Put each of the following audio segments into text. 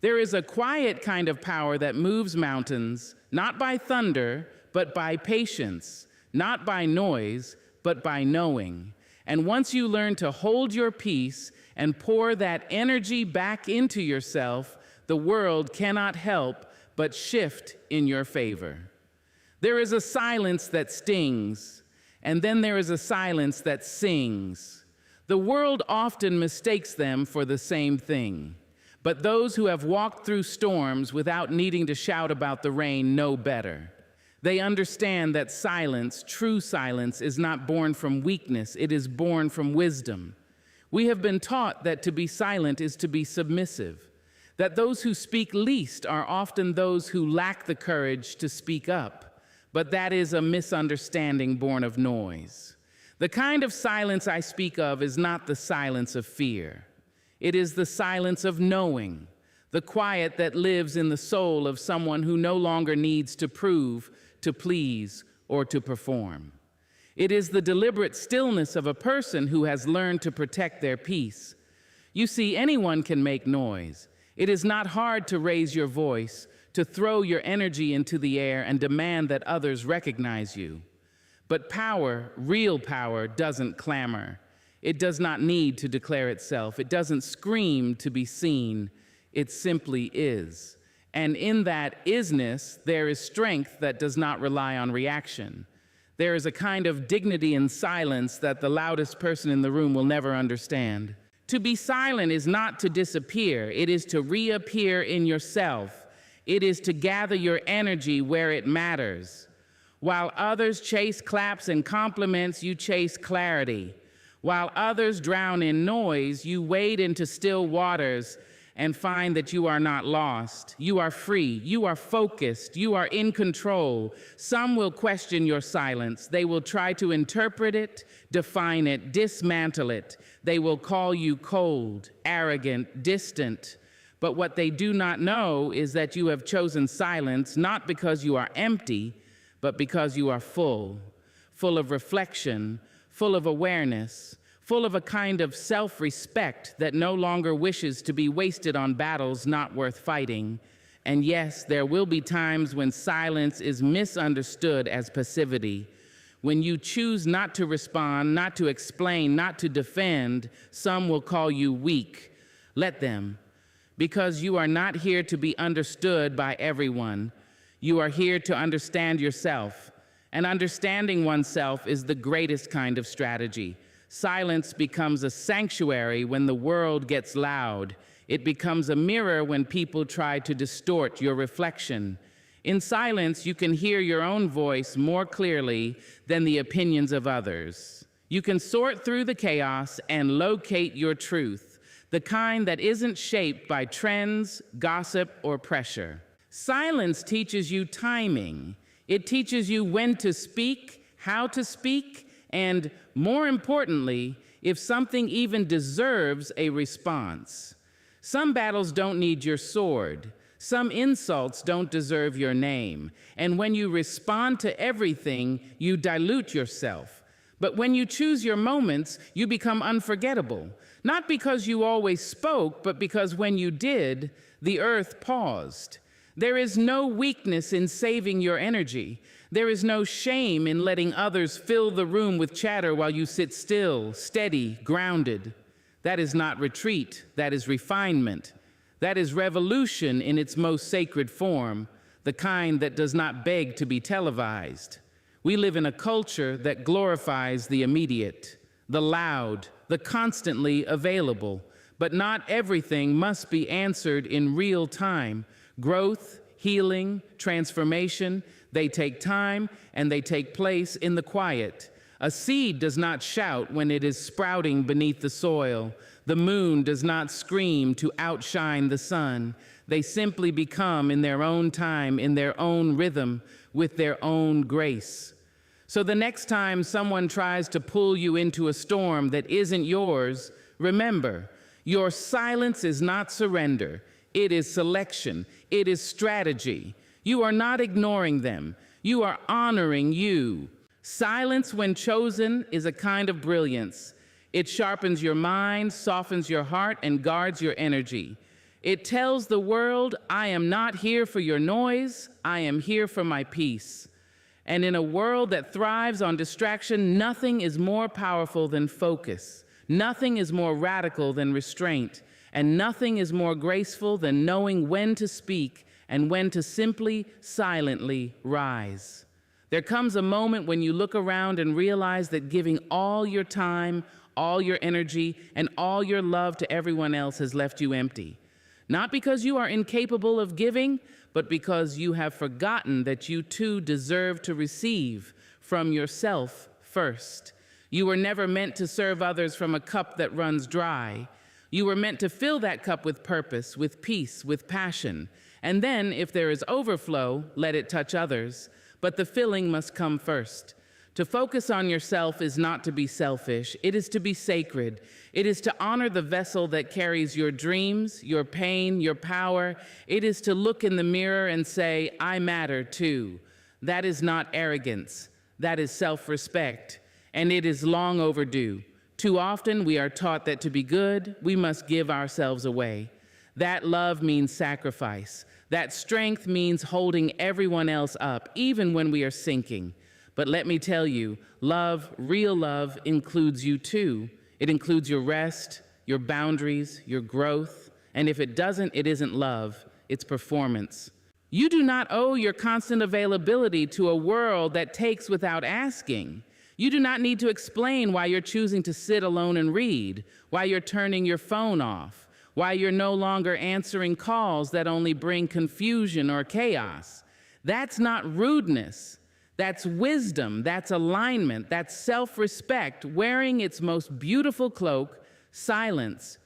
There is a quiet kind of power that moves mountains, not by thunder, but by patience, not by noise, but by knowing. And once you learn to hold your peace and pour that energy back into yourself, the world cannot help but shift in your favor. There is a silence that stings, and then there is a silence that sings. The world often mistakes them for the same thing. But those who have walked through storms without needing to shout about the rain know better. They understand that silence, true silence, is not born from weakness, it is born from wisdom. We have been taught that to be silent is to be submissive, that those who speak least are often those who lack the courage to speak up, but that is a misunderstanding born of noise. The kind of silence I speak of is not the silence of fear. It is the silence of knowing, the quiet that lives in the soul of someone who no longer needs to prove, to please, or to perform. It is the deliberate stillness of a person who has learned to protect their peace. You see, anyone can make noise. It is not hard to raise your voice, to throw your energy into the air and demand that others recognize you. But power, real power, doesn't clamor. It does not need to declare itself. It doesn't scream to be seen. It simply is. And in that isness, there is strength that does not rely on reaction. There is a kind of dignity in silence that the loudest person in the room will never understand. To be silent is not to disappear. It is to reappear in yourself. It is to gather your energy where it matters. While others chase claps and compliments, you chase clarity. While others drown in noise, you wade into still waters and find that you are not lost. You are free, you are focused, you are in control. Some will question your silence. They will try to interpret it, define it, dismantle it. They will call you cold, arrogant, distant. But what they do not know is that you have chosen silence not because you are empty, but because you are full of reflection, full of awareness, full of a kind of self-respect that no longer wishes to be wasted on battles not worth fighting. And yes, there will be times when silence is misunderstood as passivity. When you choose not to respond, not to explain, not to defend, some will call you weak. Let them, because you are not here to be understood by everyone. You are here to understand yourself. And understanding oneself is the greatest kind of strategy. Silence becomes a sanctuary when the world gets loud. It becomes a mirror when people try to distort your reflection. In silence, you can hear your own voice more clearly than the opinions of others. You can sort through the chaos and locate your truth, the kind that isn't shaped by trends, gossip, or pressure. Silence teaches you timing. It teaches you when to speak, how to speak, and more importantly, if something even deserves a response. Some battles don't need your sword. Some insults don't deserve your name. And when you respond to everything, you dilute yourself. But when you choose your moments, you become unforgettable. Not because you always spoke, but because when you did, the earth paused. There is no weakness in saving your energy. There is no shame in letting others fill the room with chatter while you sit still, steady, grounded. That is not retreat, that is refinement. That is revolution in its most sacred form, the kind that does not beg to be televised. We live in a culture that glorifies the immediate, the loud, the constantly available. But not everything must be answered in real time. Growth, healing, transformation, they take time and they take place in the quiet. A seed does not shout when it is sprouting beneath the soil. The moon does not scream to outshine the sun. They simply become in their own time, in their own rhythm, with their own grace. So the next time someone tries to pull you into a storm that isn't yours, remember, your silence is not surrender. It is selection. It is strategy. You are not ignoring them. You are honoring you. Silence, when chosen, is a kind of brilliance. It sharpens your mind, softens your heart, and guards your energy. It tells the world, I am not here for your noise, I am here for my peace. And in a world that thrives on distraction, nothing is more powerful than focus. Nothing is more radical than restraint. And nothing is more graceful than knowing when to speak and when to simply, silently rise. There comes a moment when you look around and realize that giving all your time, all your energy, and all your love to everyone else has left you empty. Not because you are incapable of giving, but because you have forgotten that you too deserve to receive from yourself first. You were never meant to serve others from a cup that runs dry. You were meant to fill that cup with purpose, with peace, with passion. And then, if there is overflow, let it touch others. But the filling must come first. To focus on yourself is not to be selfish. It is to be sacred. It is to honor the vessel that carries your dreams, your pain, your power. It is to look in the mirror and say, I matter too. That is not arrogance. That is self-respect. And it is long overdue. Too often we are taught that to be good, we must give ourselves away. That love means sacrifice. That strength means holding everyone else up, even when we are sinking. But let me tell you, love, real love, includes you too. It includes your rest, your boundaries, your growth. And if it doesn't, it isn't love, it's performance. You do not owe your constant availability to a world that takes without asking. You do not need to explain why you're choosing to sit alone and read, why you're turning your phone off, why you're no longer answering calls that only bring confusion or chaos. That's not rudeness. That's wisdom, that's alignment, that's self-respect, wearing its most beautiful cloak, silence.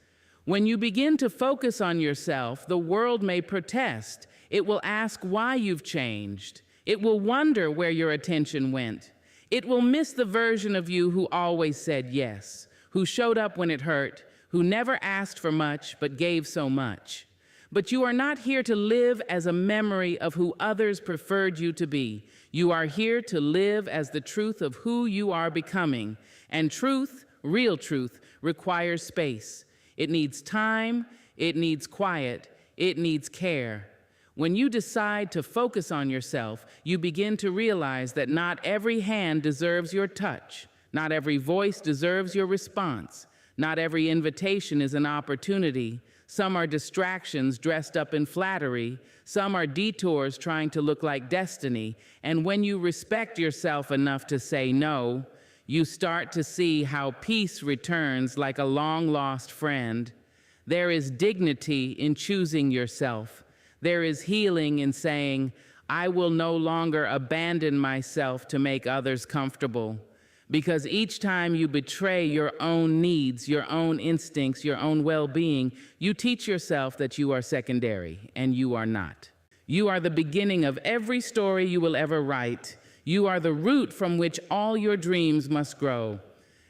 When you begin to focus on yourself, the world may protest. It will ask why you've changed. It will wonder where your attention went. It will miss the version of you who always said yes, who showed up when it hurt, who never asked for much but gave so much. But you are not here to live as a memory of who others preferred you to be. You are here to live as the truth of who you are becoming. And truth, real truth, requires space. It needs time, it needs quiet, it needs care. When you decide to focus on yourself, you begin to realize that not every hand deserves your touch. Not every voice deserves your response. Not every invitation is an opportunity. Some are distractions dressed up in flattery. Some are detours trying to look like destiny. And when you respect yourself enough to say no, you start to see how peace returns like a long-lost friend. There is dignity in choosing yourself. There is healing in saying, I will no longer abandon myself to make others comfortable. Because each time you betray your own needs, your own instincts, your own well-being, you teach yourself that you are secondary, and you are not. You are the beginning of every story you will ever write. You are the root from which all your dreams must grow.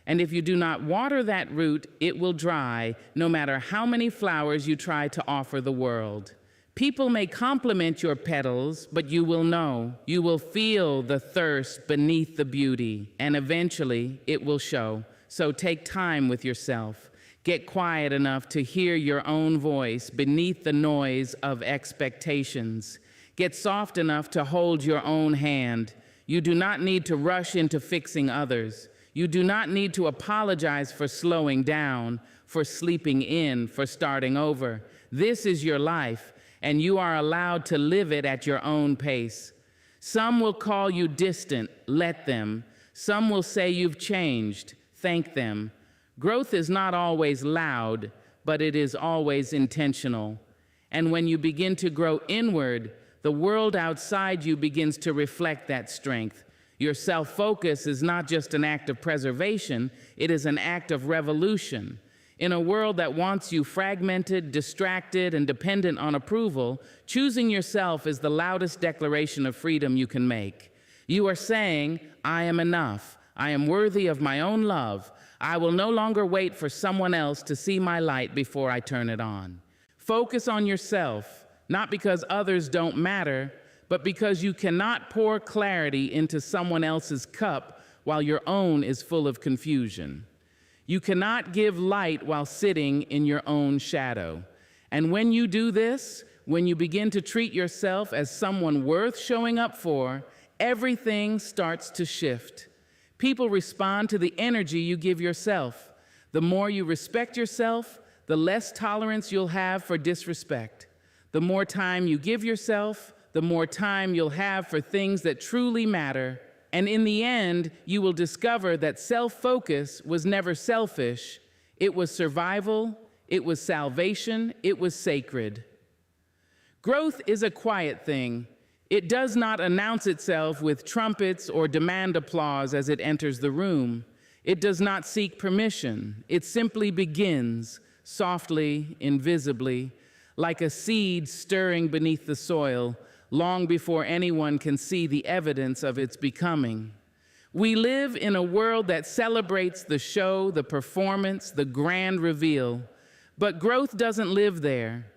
And if you do not water that root, it will dry, no matter how many flowers you try to offer the world. People may compliment your petals, but you will know. You will feel the thirst beneath the beauty, and eventually it will show. So take time with yourself. Get quiet enough to hear your own voice beneath the noise of expectations. Get soft enough to hold your own hand. You do not need to rush into fixing others. You do not need to apologize for slowing down, for sleeping in, for starting over. This is your life, and you are allowed to live it at your own pace. Some will call you distant, let them. Some will say you've changed, thank them. Growth is not always loud, but it is always intentional. And when you begin to grow inward, the world outside you begins to reflect that strength. Your self-focus is not just an act of preservation, it is an act of revolution. In a world that wants you fragmented, distracted, and dependent on approval, choosing yourself is the loudest declaration of freedom you can make. You are saying, I am enough. I am worthy of my own love. I will no longer wait for someone else to see my light before I turn it on. Focus on yourself, not because others don't matter, but because you cannot pour clarity into someone else's cup while your own is full of confusion. You cannot give light while sitting in your own shadow. And when you do this, when you begin to treat yourself as someone worth showing up for, everything starts to shift. People respond to the energy you give yourself. The more you respect yourself, the less tolerance you'll have for disrespect. The more time you give yourself, the more time you'll have for things that truly matter. And in the end, you will discover that self-focus was never selfish. It was survival, it was salvation, it was sacred. Growth is a quiet thing. It does not announce itself with trumpets or demand applause as it enters the room. It does not seek permission. It simply begins, softly, invisibly, like a seed stirring beneath the soil, long before anyone can see the evidence of its becoming. We live in a world that celebrates the show, the performance, the grand reveal. But growth doesn't live there.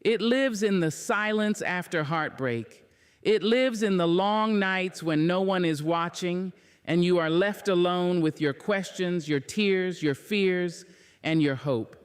It lives in the silence after heartbreak. It lives in the long nights when no one is watching and you are left alone with your questions, your tears, your fears, and your hope.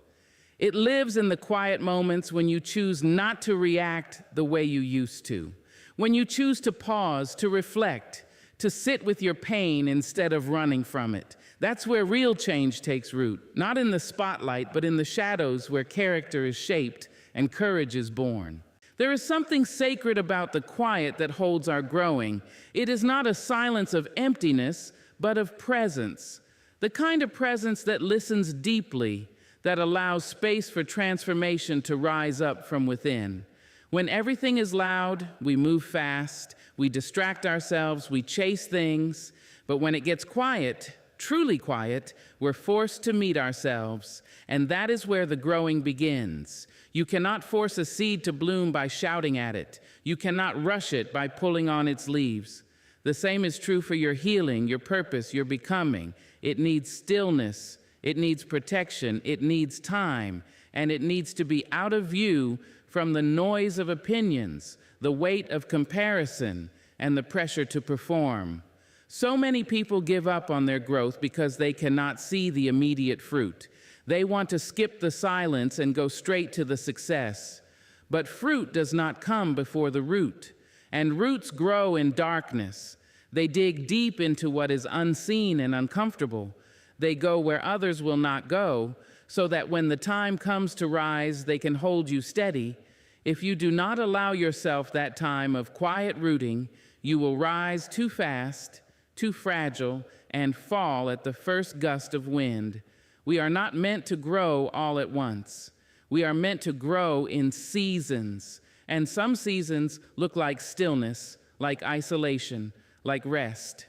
It lives in the quiet moments when you choose not to react the way you used to, when you choose to pause, to reflect, to sit with your pain instead of running from it. That's where real change takes root, not in the spotlight, but in the shadows where character is shaped and courage is born. There is something sacred about the quiet that holds our growing. It is not a silence of emptiness, but of presence. The kind of presence that listens deeply, that allows space for transformation to rise up from within. When everything is loud, we move fast, we distract ourselves, we chase things, but when it gets quiet, truly quiet, we're forced to meet ourselves, and that is where the growing begins. You cannot force a seed to bloom by shouting at it. You cannot rush it by pulling on its leaves. The same is true for your healing, your purpose, your becoming. It needs stillness, it needs protection, it needs time, and it needs to be out of view from the noise of opinions, the weight of comparison, and the pressure to perform. So many people give up on their growth because they cannot see the immediate fruit. They want to skip the silence and go straight to the success. But fruit does not come before the root, and roots grow in darkness. They dig deep into what is unseen and uncomfortable. They go where others will not go, so that when the time comes to rise, they can hold you steady. If you do not allow yourself that time of quiet rooting, you will rise too fast, too fragile, and fall at the first gust of wind. We are not meant to grow all at once. We are meant to grow in seasons, and some seasons look like stillness, like isolation, like rest.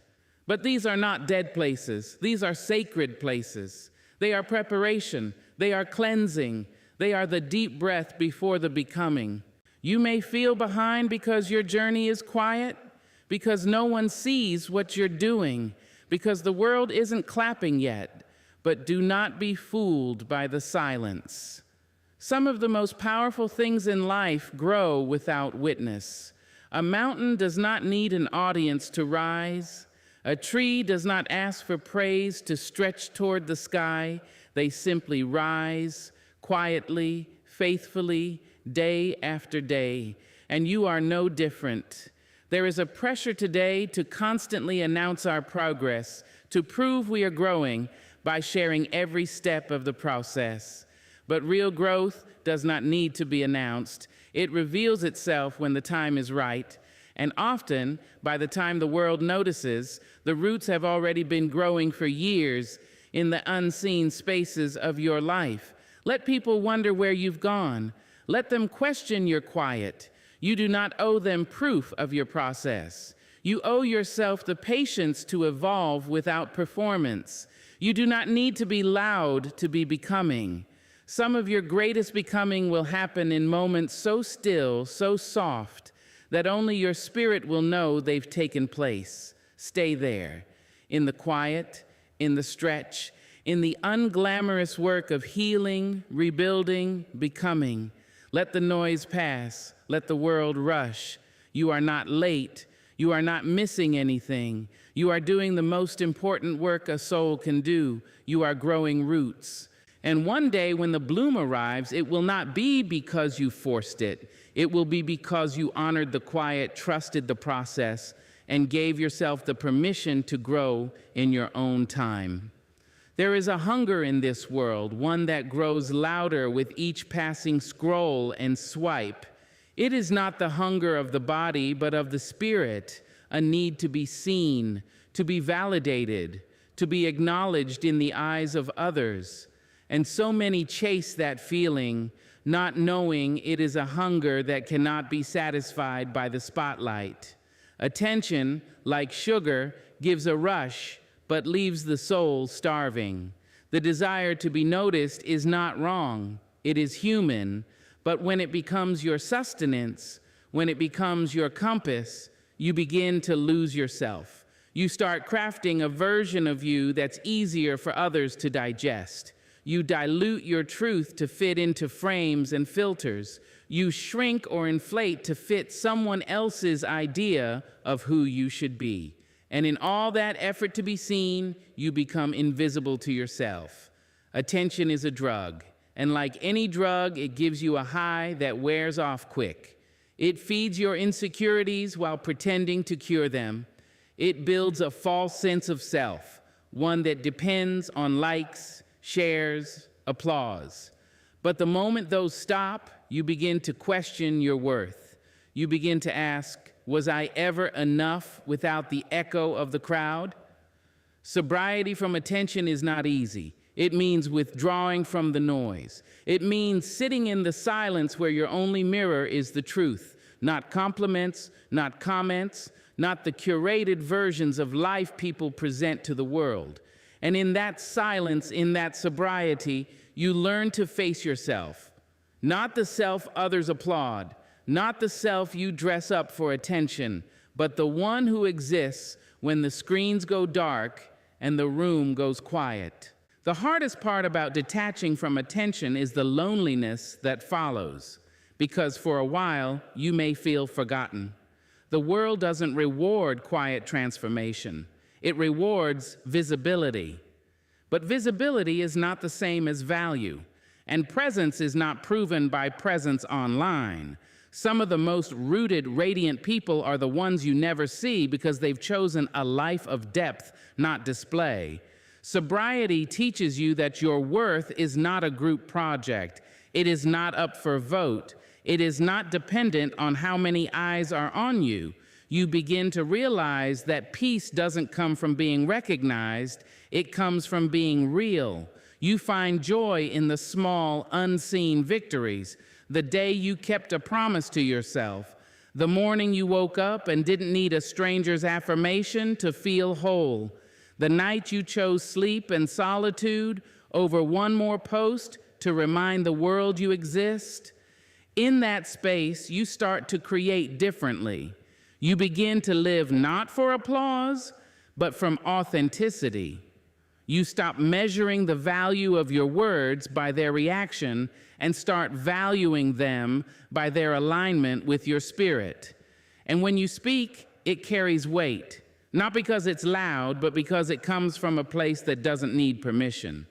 But these are not dead places. These are sacred places. They are preparation. They are cleansing. They are the deep breath before the becoming. You may feel behind because your journey is quiet, because no one sees what you're doing, because the world isn't clapping yet. But do not be fooled by the silence. Some of the most powerful things in life grow without witness. A mountain does not need an audience to rise. A tree does not ask for praise to stretch toward the sky. They simply rise quietly, faithfully, day after day. And you are no different. There is a pressure today to constantly announce our progress, to prove we are growing by sharing every step of the process. But real growth does not need to be announced. It reveals itself when the time is right. And often, by the time the world notices, the roots have already been growing for years in the unseen spaces of your life. Let people wonder where you've gone. Let them question your quiet. You do not owe them proof of your process. You owe yourself the patience to evolve without performance. You do not need to be loud to be becoming. Some of your greatest becoming will happen in moments so still, so soft, that only your spirit will know they've taken place. Stay there, in the quiet, in the stretch, in the unglamorous work of healing, rebuilding, becoming. Let the noise pass. Let the world rush. You are not late. You are not missing anything. You are doing the most important work a soul can do. You are growing roots. And one day when the bloom arrives, it will not be because you forced it. It will be because you honored the quiet, trusted the process, and gave yourself the permission to grow in your own time. There is a hunger in this world, one that grows louder with each passing scroll and swipe. It is not the hunger of the body, but of the spirit, a need to be seen, to be validated, to be acknowledged in the eyes of others. And so many chase that feeling, not knowing it is a hunger that cannot be satisfied by the spotlight. Attention, like sugar, gives a rush, but leaves the soul starving. The desire to be noticed is not wrong. It is human. But when it becomes your sustenance, when it becomes your compass, you begin to lose yourself. You start crafting a version of you that's easier for others to digest. You dilute your truth to fit into frames and filters. You shrink or inflate to fit someone else's idea of who you should be. And in all that effort to be seen, you become invisible to yourself. Attention is a drug, and like any drug, it gives you a high that wears off quick. It feeds your insecurities while pretending to cure them. It builds a false sense of self, one that depends on likes, shares, applause. But the moment those stop, you begin to question your worth. You begin to ask, was I ever enough without the echo of the crowd? Sobriety from attention is not easy. It means withdrawing from the noise. It means sitting in the silence where your only mirror is the truth, not compliments, not comments, not the curated versions of life people present to the world. And in that silence, in that sobriety, you learn to face yourself. Not the self others applaud, not the self you dress up for attention, but the one who exists when the screens go dark and the room goes quiet. The hardest part about detaching from attention is the loneliness that follows, because for a while you may feel forgotten. The world doesn't reward quiet transformation. It rewards visibility. But visibility is not the same as value, and presence is not proven by presence online. Some of the most rooted, radiant people are the ones you never see because they've chosen a life of depth, not display. Sobriety teaches you that your worth is not a group project. It is not up for vote. It is not dependent on how many eyes are on you. You begin to realize that peace doesn't come from being recognized. It comes from being real. You find joy in the small, unseen victories. The day you kept a promise to yourself. The morning you woke up and didn't need a stranger's affirmation to feel whole. The night you chose sleep and solitude over one more post to remind the world you exist. In that space, you start to create differently. You begin to live not for applause, but from authenticity. You stop measuring the value of your words by their reaction and start valuing them by their alignment with your spirit. And when you speak, it carries weight, not because it's loud, but because it comes from a place that doesn't need permission.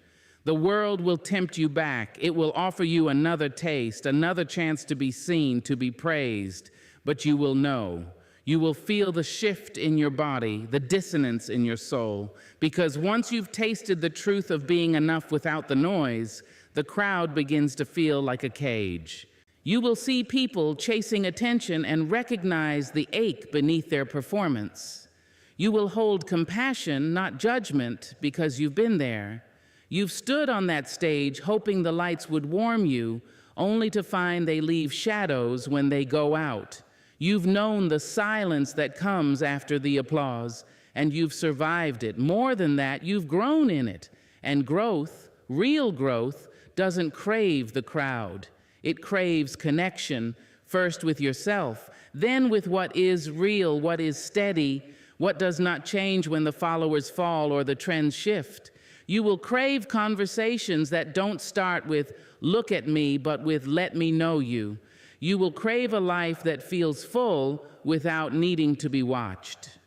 The world will tempt you back. It will offer you another taste, another chance to be seen, to be praised, but you will know. You will feel the shift in your body, the dissonance in your soul, because once you've tasted the truth of being enough without the noise, the crowd begins to feel like a cage. You will see people chasing attention and recognize the ache beneath their performance. You will hold compassion, not judgment, because you've been there. You've stood on that stage hoping the lights would warm you, only to find they leave shadows when they go out. You've known the silence that comes after the applause, and you've survived it. More than that, you've grown in it. And growth, real growth, doesn't crave the crowd. It craves connection, first with yourself, then with what is real, what is steady, what does not change when the followers fall or the trends shift. You will crave conversations that don't start with, look at me, but with, let me know you. You will crave a life that feels full without needing to be watched.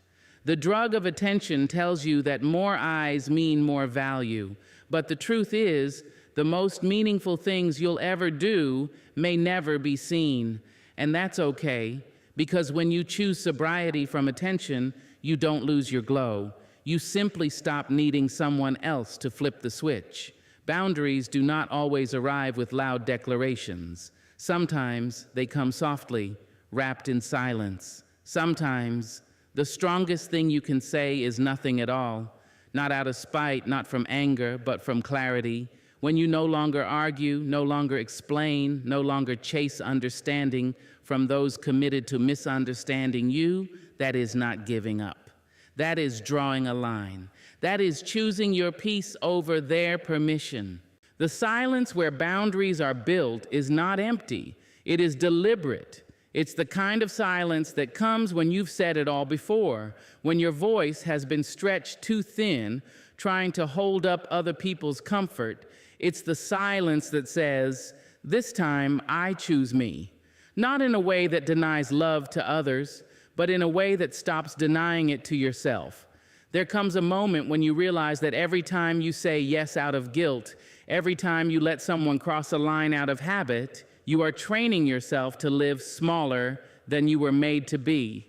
The drug of attention tells you that more eyes mean more value, but the truth is, The most meaningful things you'll ever do may never be seen. And that's okay, because when you choose sobriety from attention, you don't lose your glow. You simply stop needing someone else to flip the switch. Boundaries do not always arrive with loud declarations. Sometimes they come softly, wrapped in silence. Sometimes the strongest thing you can say is nothing at all, not out of spite, not from anger, but from clarity. When you no longer argue, no longer explain, no longer chase understanding from those committed to misunderstanding you, that is not giving up. That is drawing a line. That is choosing your peace over their permission. The silence where boundaries are built is not empty. It is deliberate. It's the kind of silence that comes when you've said it all before, when your voice has been stretched too thin, trying to hold up other people's comfort. It's the silence that says, "This time I choose me." Not in a way that denies love to others, but in a way that stops denying it to yourself. There comes a moment when you realize that every time you say yes out of guilt, every time you let someone cross a line out of habit, you are training yourself to live smaller than you were made to be.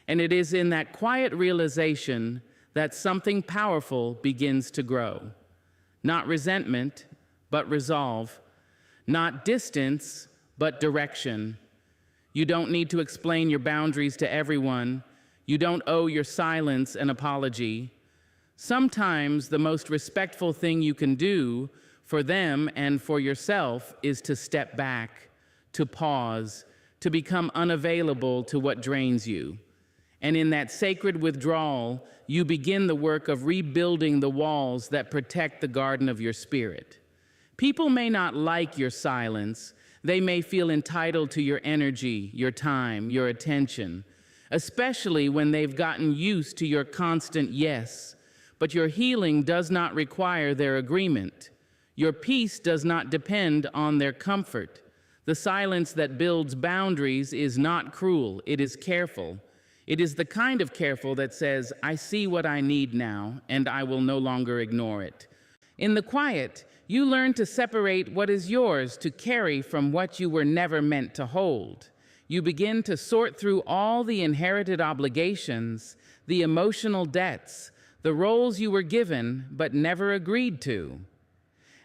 And it is in that quiet realization that something powerful begins to grow. Not resentment, but resolve. Not distance, but direction. You don't need to explain your boundaries to everyone. You don't owe your silence an apology. Sometimes the most respectful thing you can do for them and for yourself is to step back, to pause, to become unavailable to what drains you. And in that sacred withdrawal, you begin the work of rebuilding the walls that protect the garden of your spirit. People may not like your silence. They may feel entitled to your energy, your time, your attention, especially when they've gotten used to your constant yes. But your healing does not require their agreement. Your peace does not depend on their comfort. The silence that builds boundaries is not cruel, it is careful. It is the kind of careful that says, "I see what I need now, and I will no longer ignore it." In the quiet, you learn to separate what is yours to carry from what you were never meant to hold. You begin to sort through all the inherited obligations, the emotional debts, the roles you were given but never agreed to.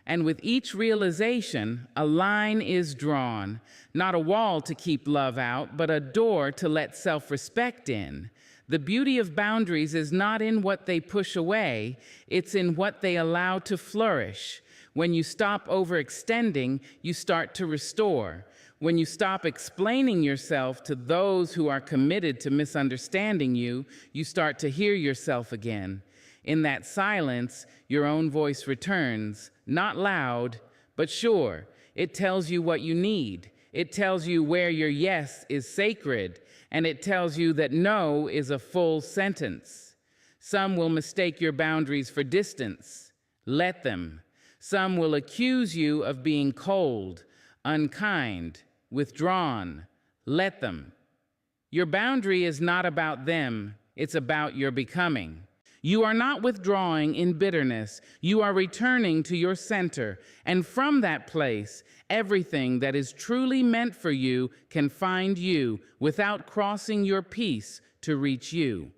And with each realization, a line is drawn, not a wall to keep love out, but a door to let self-respect in. The beauty of boundaries is not in what they push away, it's in what they allow to flourish. When you stop overextending, you start to restore. When you stop explaining yourself to those who are committed to misunderstanding you, you start to hear yourself again. In that silence, your own voice returns, not loud, but sure. It tells you what you need. It tells you where your yes is sacred, and it tells you that no is a full sentence. Some will mistake your boundaries for distance. Let them. Some will accuse you of being cold, unkind, withdrawn. Let them. Your boundary is not about them. It's about your becoming. You are not withdrawing in bitterness. You are returning to your center. And from that place, everything that is truly meant for you can find you without crossing your peace to reach you.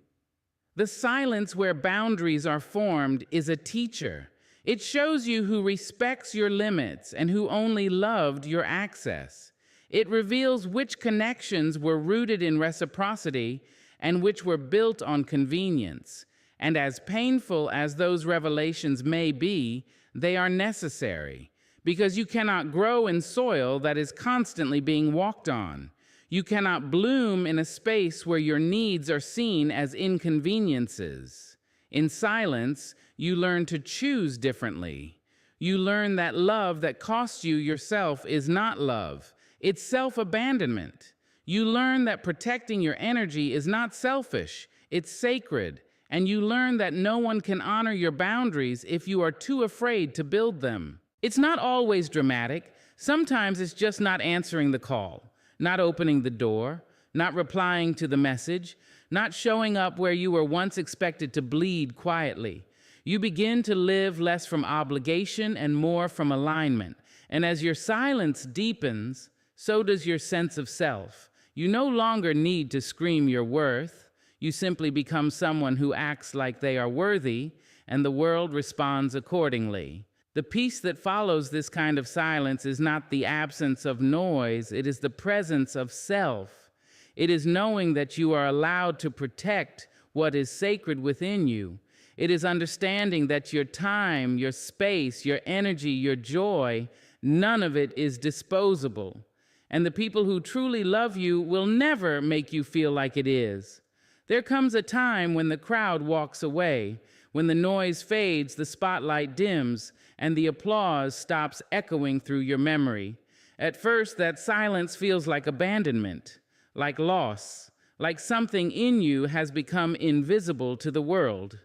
The silence where boundaries are formed is a teacher. It shows you who respects your limits and who only loved your access. It reveals which connections were rooted in reciprocity and which were built on convenience. And as painful as those revelations may be, they are necessary, because you cannot grow in soil that is constantly being walked on. You cannot bloom in a space where your needs are seen as inconveniences. In silence, you learn to choose differently. You learn that love that costs you yourself is not love. It's self-abandonment. You learn that protecting your energy is not selfish. It's sacred. And you learn that no one can honor your boundaries if you are too afraid to build them. It's not always dramatic. Sometimes it's just not answering the call, not opening the door, not replying to the message, not showing up where you were once expected to bleed quietly. You begin to live less from obligation and more from alignment. And as your silence deepens, so does your sense of self. You no longer need to scream your worth. You simply become someone who acts like they are worthy, and the world responds accordingly. The peace that follows this kind of silence is not the absence of noise, it is the presence of self. It is knowing that you are allowed to protect what is sacred within you. It is understanding that your time, your space, your energy, your joy, none of it is disposable. And the people who truly love you will never make you feel like it is. There comes a time when the crowd walks away, when the noise fades, the spotlight dims, and the applause stops echoing through your memory. At first, that silence feels like abandonment, like loss, like something in you has become invisible to the world.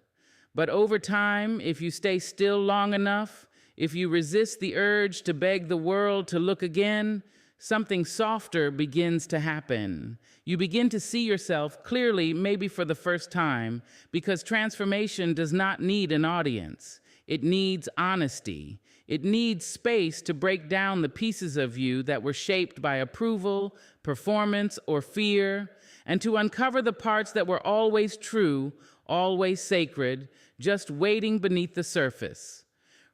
But over time, if you stay still long enough, if you resist the urge to beg the world to look again, something softer begins to happen. You begin to see yourself clearly, maybe for the first time, because transformation does not need an audience. It needs honesty. It needs space to break down the pieces of you that were shaped by approval, performance, or fear, and to uncover the parts that were always true, always sacred, just waiting beneath the surface.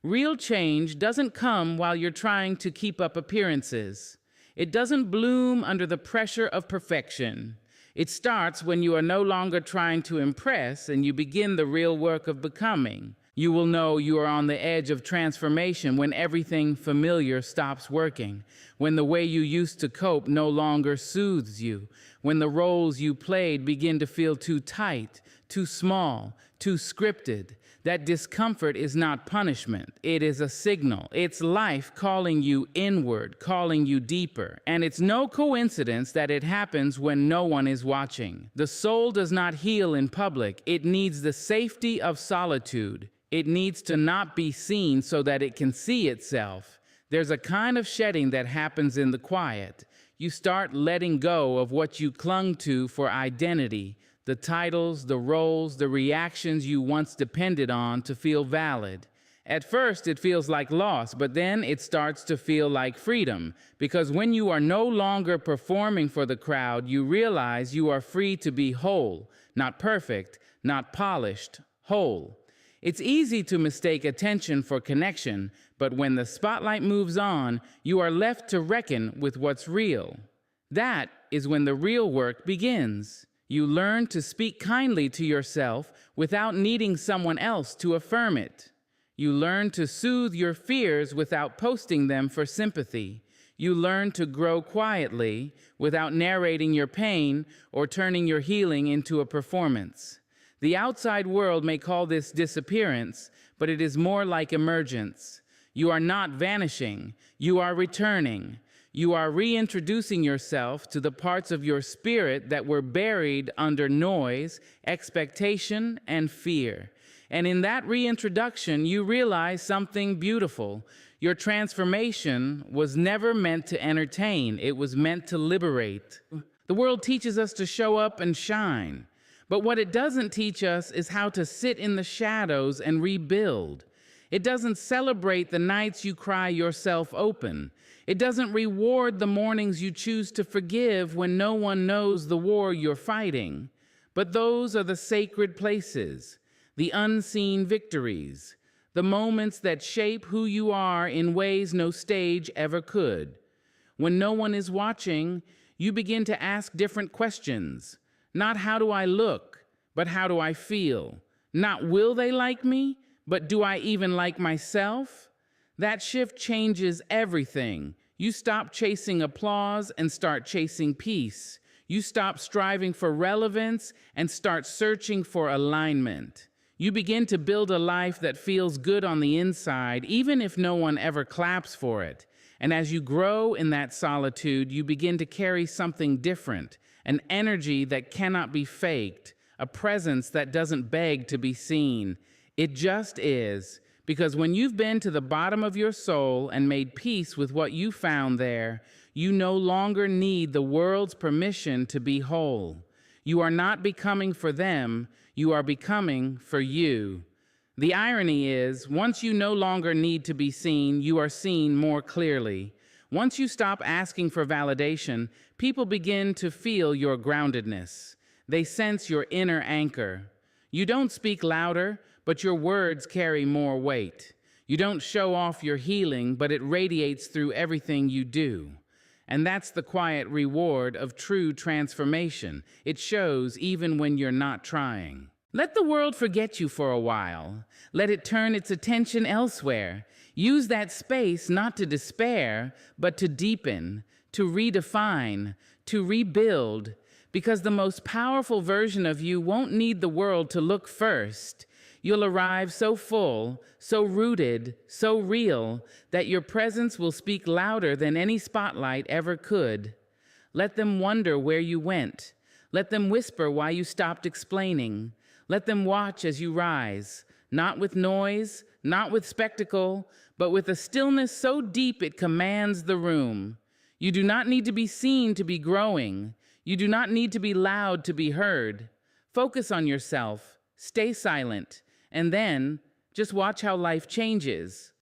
Real change doesn't come while you're trying to keep up appearances. It doesn't bloom under the pressure of perfection. It starts when you are no longer trying to impress and you begin the real work of becoming. You will know you are on the edge of transformation when everything familiar stops working, when the way you used to cope no longer soothes you, when the roles you played begin to feel too tight, too small, too scripted. That discomfort is not punishment. It is a signal. It's life calling you inward, calling you deeper. And it's no coincidence that it happens when no one is watching. The soul does not heal in public. It needs the safety of solitude. It needs to not be seen so that it can see itself. There's a kind of shedding that happens in the quiet. You start letting go of what you clung to for identity, the titles, the roles, the reactions you once depended on to feel valid. At first, it feels like loss, but then it starts to feel like freedom, because when you are no longer performing for the crowd, you realize you are free to be whole, not perfect, not polished, whole. It's easy to mistake attention for connection, but when the spotlight moves on, you are left to reckon with what's real. That is when the real work begins. You learn to speak kindly to yourself without needing someone else to affirm it. You learn to soothe your fears without posting them for sympathy. You learn to grow quietly without narrating your pain or turning your healing into a performance. The outside world may call this disappearance, but it is more like emergence. You are not vanishing. You are returning. You are reintroducing yourself to the parts of your spirit that were buried under noise, expectation, and fear. And in that reintroduction, you realize something beautiful. Your transformation was never meant to entertain. It was meant to liberate. The world teaches us to show up and shine. But what it doesn't teach us is how to sit in the shadows and rebuild. It doesn't celebrate the nights you cry yourself open. It doesn't reward the mornings you choose to forgive when no one knows the war you're fighting. But those are the sacred places, the unseen victories, the moments that shape who you are in ways no stage ever could. When no one is watching, you begin to ask different questions. Not how do I look, but how do I feel? Not will they like me, but do I even like myself? That shift changes everything. You stop chasing applause and start chasing peace. You stop striving for relevance and start searching for alignment. You begin to build a life that feels good on the inside, even if no one ever claps for it. And as you grow in that solitude, you begin to carry something different, an energy that cannot be faked, a presence that doesn't beg to be seen. It just is, because when you've been to the bottom of your soul and made peace with what you found there, you no longer need the world's permission to be whole. You are not becoming for them, you are becoming for you. The irony is, once you no longer need to be seen, you are seen more clearly. Once you stop asking for validation, people begin to feel your groundedness. They sense your inner anchor. You don't speak louder, but your words carry more weight. You don't show off your healing, but it radiates through everything you do. And that's the quiet reward of true transformation. It shows even when you're not trying. Let the world forget you for a while. Let it turn its attention elsewhere. Use that space not to despair, but to deepen, to redefine, to rebuild, because the most powerful version of you won't need the world to look first. You'll arrive so full, so rooted, so real, that your presence will speak louder than any spotlight ever could. Let them wonder where you went. Let them whisper why you stopped explaining. Let them watch as you rise, not with noise, not with spectacle, but with a stillness so deep it commands the room. You do not need to be seen to be growing. You do not need to be loud to be heard. Focus on yourself, stay silent, and then just watch how life changes.